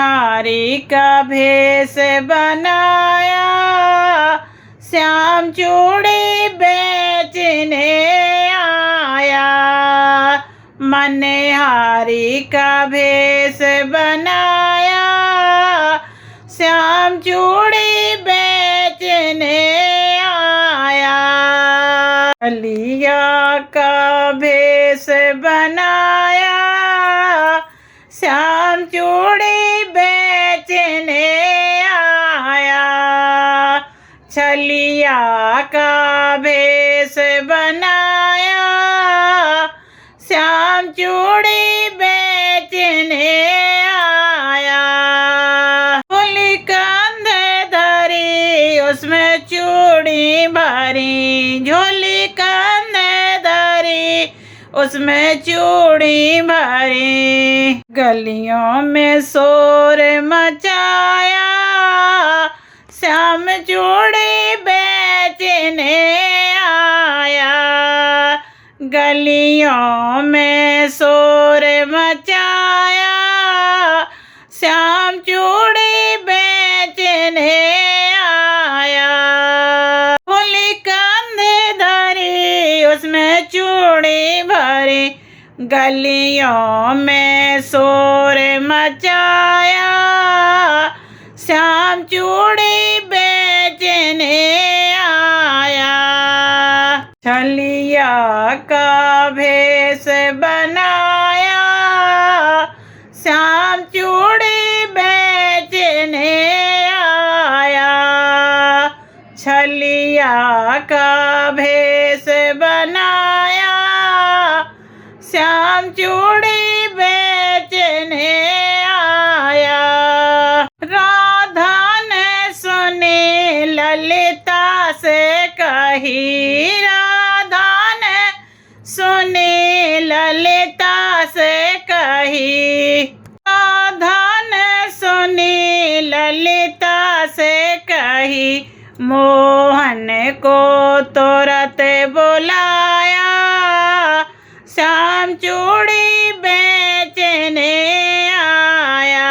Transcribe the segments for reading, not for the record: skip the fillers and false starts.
हारी का भेष बनाया, श्याम चूड़ी बेचने आया। मनहारी का भेष बनाया, श्याम चूड़ी बेचने आया। कलिया का भेष बनाया, श्याम चूड़ी बेचने आया। छलिया का भेष बनाया, श्याम चूड़ी बेचने आया। झोली कंधे धरी, उसमें चूड़ी भरी, झोली कंधे धरी, उसमें चूड़ी भरी। गलियों में शोर मचाया, श्याम चूड़ी बेचने आया। गलियों में शोर मचाया, श्याम चूड़ी बेचने आया। झोली कंधे धरी, उसमें चूड़ी भरी, गलियों में शोर मचाया, श्याम चूड़ी बेचने आया। छलिया का भेष बनाया, श्याम चूड़ी बेचने आया। छलिया का भेष बनाया, श्याम चूड़ी बेचने आया। राधा ने सुनी ललिता से कही, राधा ने सुनी ललिता से कही। राधा ने सुनी ललिता से कही, मोहन को तुरंत बुलाया, श्याम चूड़ी बेचने आया।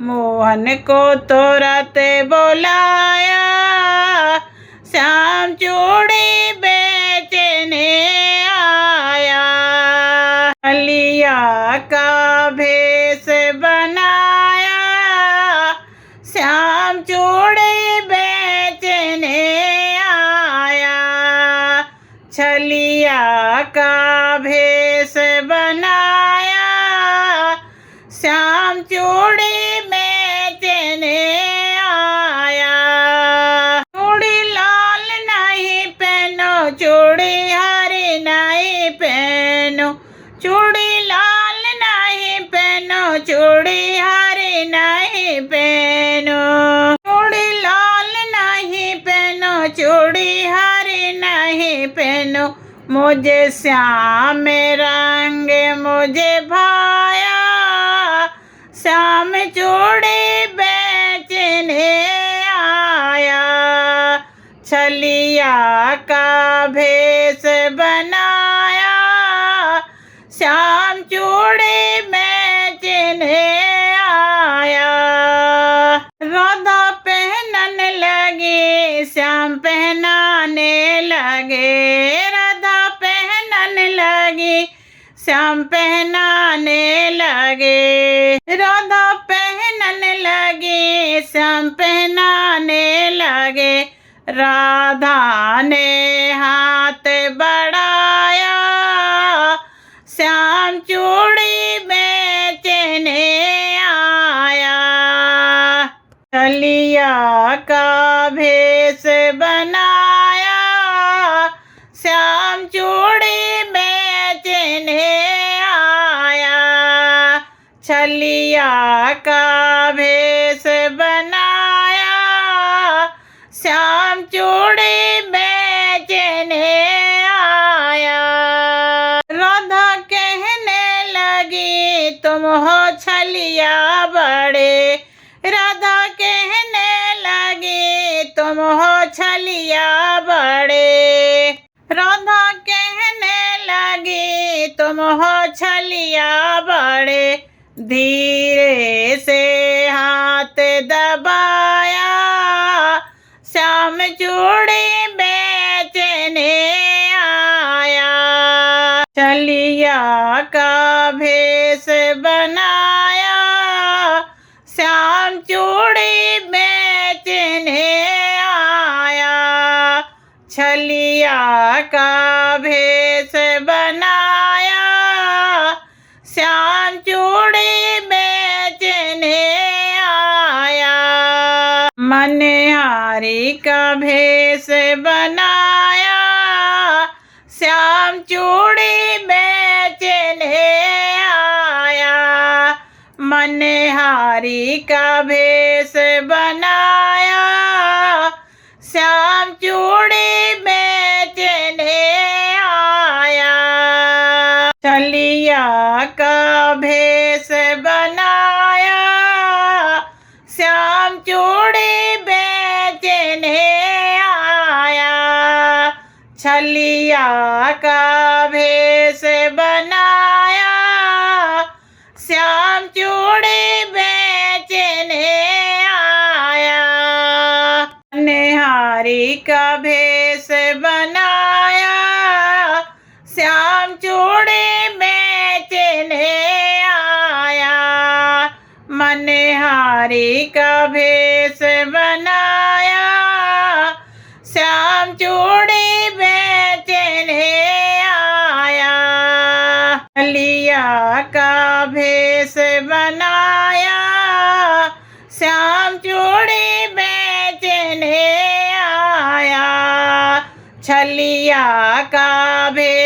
मोहन को तुरंत बुलाया, श्याम चूड़ी बेचने आया। छलिया का भेष बनाया, श्याम चूड़ी बेचने आया। छलिया का भेष बनाया, श्याम चूड़ी बेचने आया। चूड़ी लाल नहीं पहनो, चूड़ी हरी नहीं पहनो, चूड़ी लाल नहीं पहनो, चूड़ी हरी नहीं पहनो। चूड़ी लाल नहीं पहनो, चूड़ी हरी नहीं पहनो, मुझे श्याम रंग मुझे भाया, श्याम चूड़ी बेचने आया। छलिया का भेष बनाया, श्याम चूड़ी बेचने आया। राधा पहनने लगी, श्याम पहनाने लगे, राधा पहनने लगी, श्याम पहनाने लगे। राधा पहनने लगी, श्याम पहनाने लगे। राधा ने हाथ बढ़ाया, श्याम चूड़ी बेचने आया। छलिया का भेष बनाया, श्याम चूड़ी बेचने आया। छलिया का भेष बनाया, श्याम चूड़ी बेचने आया। राधा कहने लगी, तुम हो छलिया बड़े, राधा कहने लगी, तुम हो छलिया बड़े। राधा कहने लगी, तुम हो छलिया बड़े, धीरे से दबाया, श्याम चूड़ी बेचने आया। छलिया का भेष बनाया, श्याम चूड़ी बेचने आया। छलिया का भेष बनाया, श्याम चूड़ी बेचने आया। मनिहारी का भेष बनाया, श्याम चूड़ी बेचने आया। मनिहारी का भेष बनाया, श्याम चूड़ी बेचने आया। छलिया का भेष बनाया, श्याम चूड़ी बेचने आया। छलिया का भेष बनाया, श्याम चूड़ी बेचने आया। मनिहारी का भेष बनाया, श्याम चूड़ी बेचने आया। मनिहारी का भेष बनाया, श्याम चूड़ी बेचने आया। छलिया का भेष बनाया, श्याम चूड़ी बेचने आया। छलिया का भेष